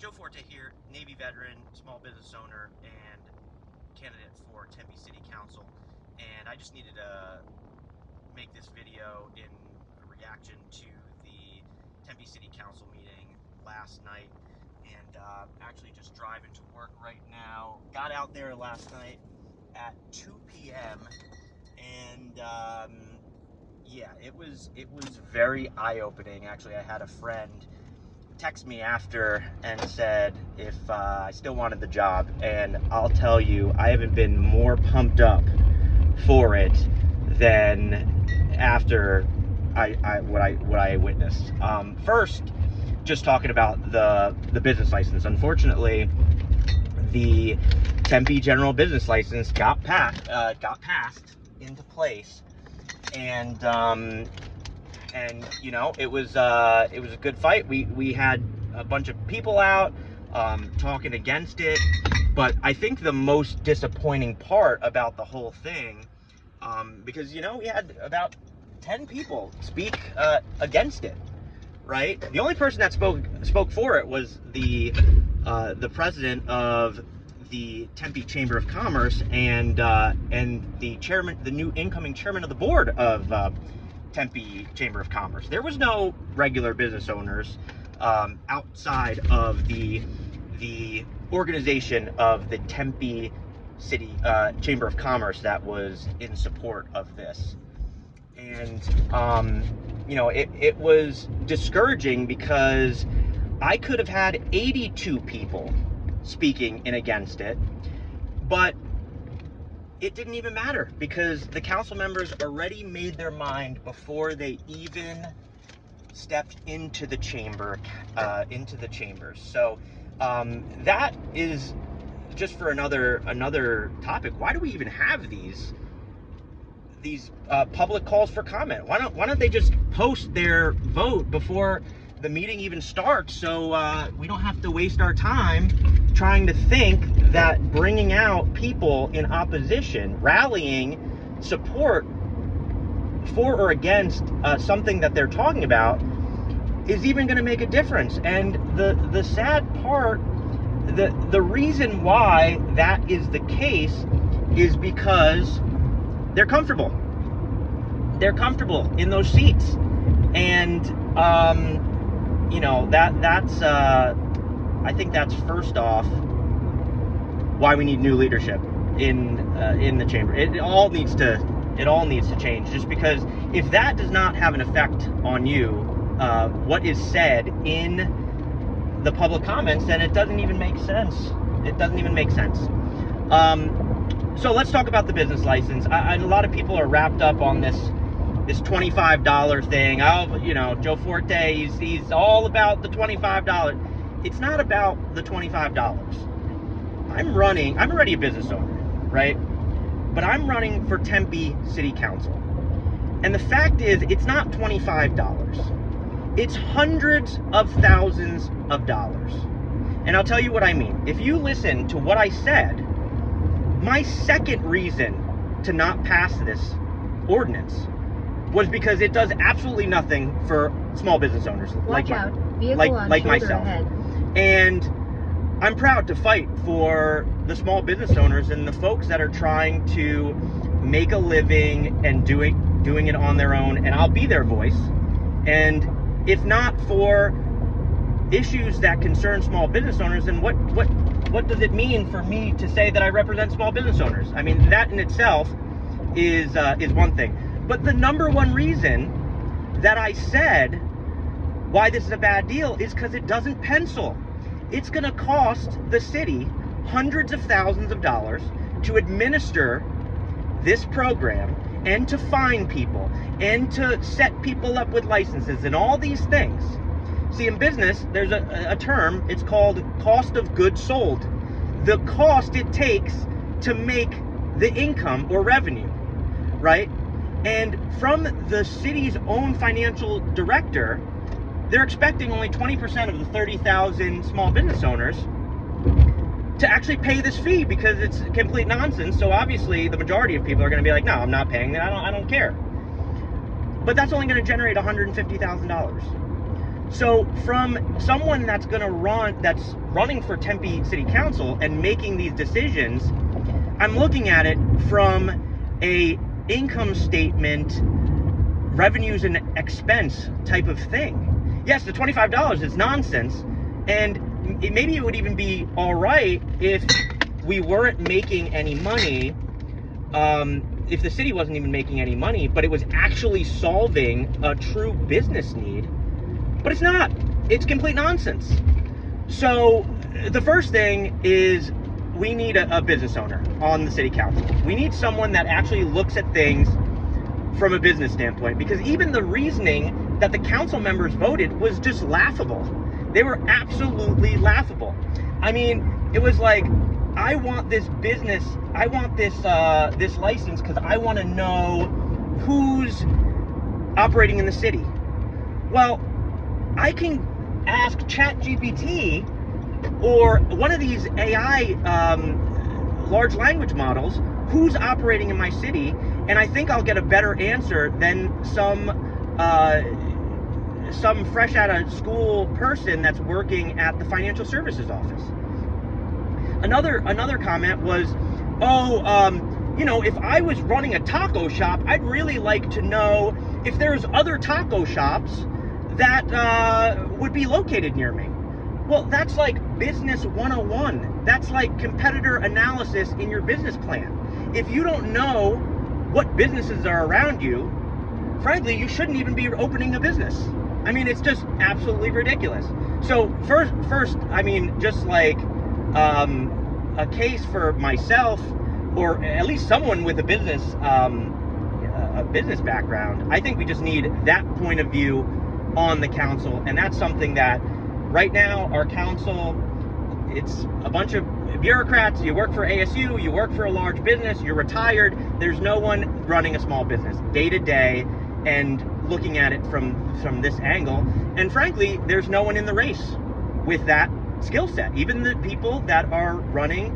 Joe Forte here, Navy veteran, small business owner, and candidate for Tempe City Council. And I just needed to make this video in reaction to the Tempe City Council meeting last night. And actually just driving to work right now. Got out there last night at 2 p.m. And yeah, it was very eye-opening. Actually, I had a friend text me after and said if I still wanted the job, and I'll tell you, I haven't been more pumped up for it than after what I witnessed. First, just talking about the business license. Unfortunately, the Tempe general business license got passed into place, and you know, it was a good fight. We had a bunch of people out talking against it, but I think the most disappointing part about the whole thing, because you know, we had about 10 people speak against it, right? The only person that spoke for it was the president of the Tempe Chamber of Commerce and the chairman, the new incoming chairman of the board of Tempe Chamber of Commerce. There was no regular business owners outside of the organization of the Tempe City Chamber of Commerce that was in support of this. And you know, it was discouraging because I could have had 82 people speaking in against it, but it didn't even matter because the council members already made their mind before they even stepped into the chambers. So that is just for another topic. Why do we even have these public calls for comment? Why don't they just post their vote before the meeting even starts, so we don't have to waste our time trying to think that bringing out people in opposition, rallying support for or against something that they're talking about is even going to make a difference. And the sad part, the reason why that is the case is because they're comfortable. They're comfortable in those seats, and you know, that's I think that's first off why we need new leadership in the chamber. It all needs to change. Just because if that does not have an effect on you, what is said in the public comments, then it doesn't even make sense. It doesn't even make sense. So let's talk about the business license. A lot of people are wrapped up on this $25 thing. Oh, you know, Joe Forte, he's all about the $25. It's not about the $25. I'm already a business owner, right? But I'm running for Tempe City Council. And the fact is, it's not $25. It's hundreds of thousands of dollars. And I'll tell you what I mean. If you listen to what I said, my second reason to not pass this ordinance was because it does absolutely nothing for small business owners like myself. Ahead. And I'm proud to fight for the small business owners and the folks that are trying to make a living and doing it on their own, and I'll be their voice. And if not for issues that concern small business owners, then what does it mean for me to say that I represent small business owners? I mean, that in itself is one thing. But the number one reason that I said why this is a bad deal is because it doesn't pencil. It's going to cost the city hundreds of thousands of dollars to administer this program and to fine people and to set people up with licenses and all these things. See, in business, there's a term, it's called cost of goods sold. The cost it takes to make the income or revenue, right? And from the city's own financial director, they're expecting only 20% of the 30,000 small business owners to actually pay this fee because it's complete nonsense. So obviously the majority of people are going to be like, no, I'm not paying that. I don't care. But that's only going to generate $150,000. So from someone that's running for Tempe City Council and making these decisions, I'm looking at it from a income statement, revenues and expense type of thing. Yes, the $25 is nonsense, and maybe it would even be all right if we weren't making any money, if the city wasn't even making any money, but it was actually solving a true business need. But it's not. It's complete nonsense. So the first thing is we need a business owner on the city council. We need someone that actually looks at things from a business standpoint, because even the reasoning that the council members voted was just laughable. They were absolutely laughable. I mean, it was like, I want this business, I want this this license because I want to know who's operating in the city. Well, I can ask ChatGPT or one of these AI large language models who's operating in my city, and I think I'll get a better answer than some fresh out of school person that's working at the financial services office. Another comment was, if I was running a taco shop, I'd really like to know if there's other taco shops that would be located near me. Well, that's like business 101. That's like competitor analysis in your business plan. If you don't know what businesses are around you, frankly, you shouldn't even be opening a business. I mean, it's just absolutely ridiculous. So first, I mean, just like a case for myself, or at least someone with a business background, I think we just need that point of view on the council, and that's something that right now our council, it's a bunch of bureaucrats. You work for ASU, you work for a large business, you're retired. There's no one running a small business day to day and looking at it from this angle. And frankly, there's no one in the race with that skill set, even the people that are running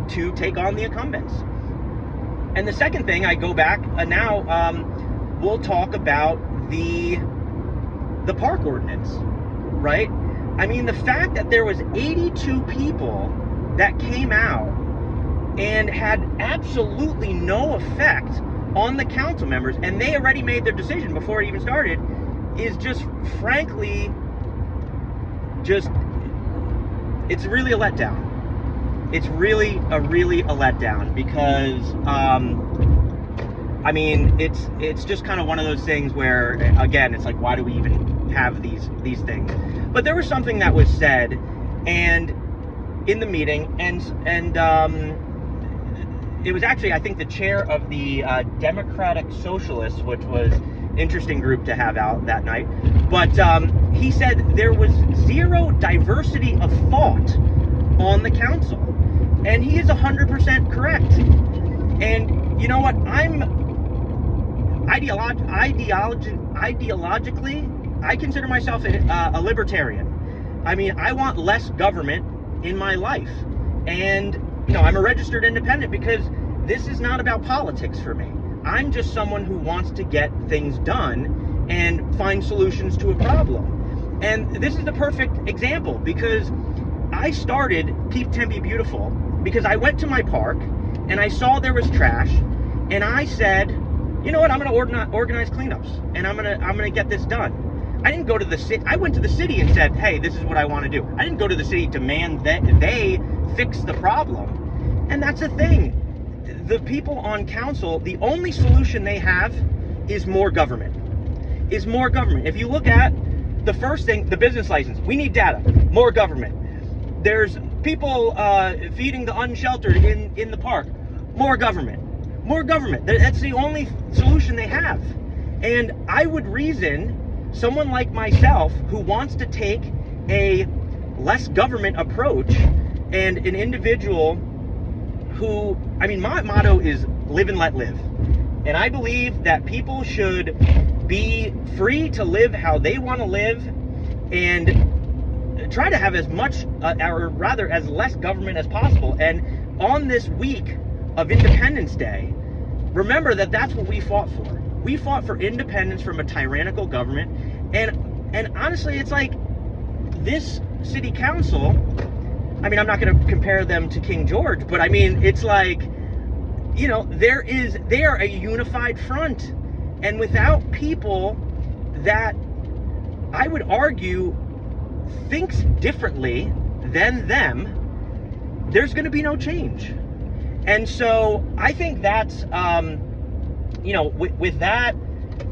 to take on the incumbents. And the second thing, I go back now, we'll talk about the park ordinance, right? I mean, the fact that there was 82 people that came out and had absolutely no effect on the council members, and they already made their decision before it even started, is just, frankly, it's really a letdown. It's really a letdown, because I mean, it's just kind of one of those things where, again, it's like, why do we even have these things? But there was something that was said and in the meeting, and it was actually, I think, the chair of the Democratic Socialists, which was an interesting group to have out that night. But he said there was zero diversity of thought on the council, and he is 100% correct. And you know what? I'm ideologically, I consider myself a libertarian. I mean, I want less government in my life. And, I'm a registered independent because this is not about politics for me. I'm just someone who wants to get things done and find solutions to a problem. And this is the perfect example, because I started Keep Tempe Beautiful because I went to my park and I saw there was trash, and I said, you know what, I'm going to organize cleanups, and I'm going to get this done. I didn't go to the city. I went to the city and said, hey, this is what I want to do. I didn't go to the city to demand that they fix the problem. And that's the thing. The people on council, the only solution they have is more government. If you look at the first thing, the business license, we need data, more government. There's people feeding the unsheltered in the park, more government. That's the only solution they have. And I would reason someone like myself who wants to take a less government approach, and an individual who, I mean, my motto is live and let live. And I believe that people should be free to live how they want to live, and try to have as much, or rather as less government as possible. And on this week of Independence Day, remember that that's what we fought for. We fought for independence from a tyrannical government. And And honestly, it's like this city council, I mean, I'm not going to compare them to King George, but I mean, it's like, you know, they are a unified front. And without people that I would argue thinks differently than them, there's going to be no change. And so I think that's, you know, with that,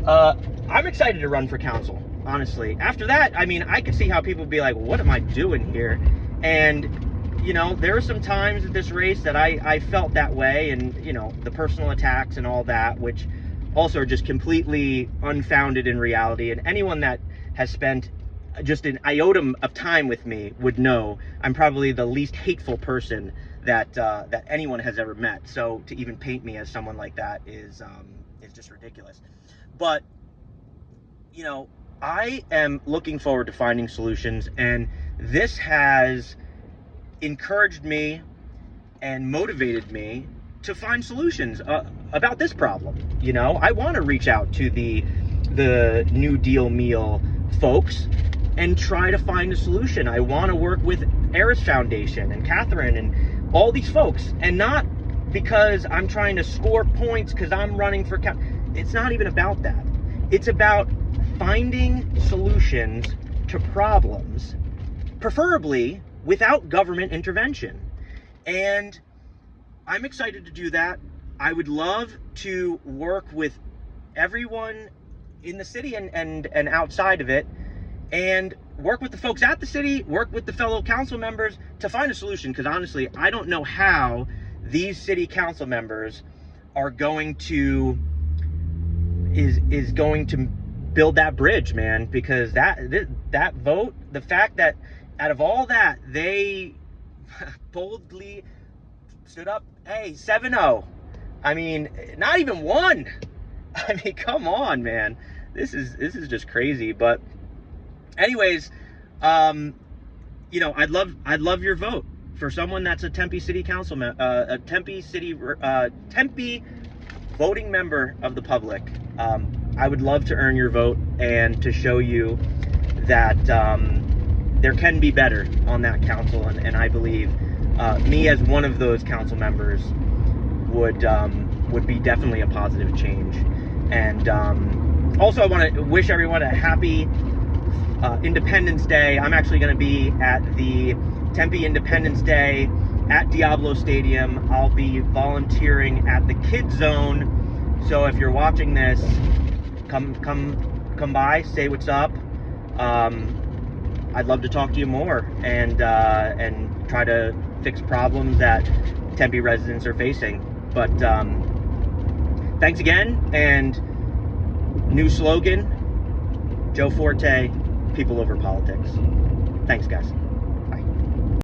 I'm excited to run for council, honestly. After that, I mean, I could see how people would be like, what am I doing here? And, you know, there were some times at this race that I felt that way, and, you know, the personal attacks and all that, which also are just completely unfounded in reality. And anyone that has spent just an iota of time with me would know I'm probably the least hateful person that anyone has ever met. So to even paint me as someone like that is just ridiculous. But, you know, I am looking forward to finding solutions, and this has encouraged me and motivated me to find solutions about this problem. You know, I want to reach out to the New Deal meal folks and try to find a solution. I want to work with Eris Foundation and Catherine and all these folks, and not because I'm trying to score points because I'm running for it's not even about that. It's about finding solutions to problems, preferably without government intervention. And I'm excited to do that. I would love to work with everyone in the city and outside of it, and work with the folks at the city, work with the fellow council members to find a solution. Because honestly, I don't know how these city council members are going to is going to build that bridge, man. Because that vote, the fact that out of all that, they boldly stood up, hey, 7-0. I mean, not even one. I mean, come on, man. This is just crazy. But anyways, you know, I'd love your vote for someone that's a Tempe City Council a Tempe voting member of the public. I would love to earn your vote and to show you that there can be better on that council, and I believe me as one of those council members would be definitely a positive change. And also, I want to wish everyone a happy Independence Day. I'm actually going to be at the Tempe Independence Day at Diablo Stadium. I'll be volunteering at the Kids Zone. So if you're watching this, come by, say what's up. I'd love to talk to you more and try to fix problems that Tempe residents are facing. But thanks again, and new slogan, Joe Forte, people over politics. Thanks, guys.